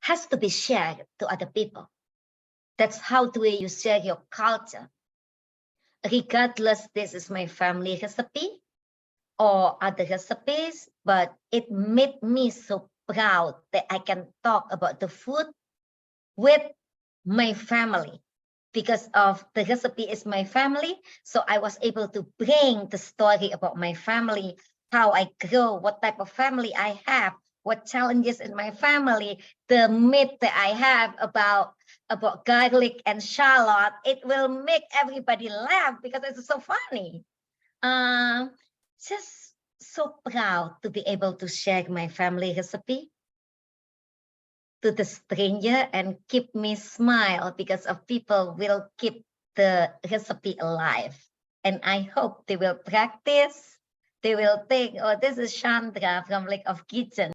has to be shared to other people. That's how the way you share your culture. Regardless, this is my family recipe or other recipes, but it made me so proud that I can talk about the food with my family. Because of the recipe is my family, so I was able to bring the story about my family, how I grow, what type of family I have, what challenges in my family, the myth that I have about garlic and shallot. It will make everybody laugh because it's so funny. Just so proud to be able to share my family recipe to the stranger and keep me smile because of people will keep the recipe alive. And I hope they will practice. They will think, oh, this is Shandra from Lake of Kitchen.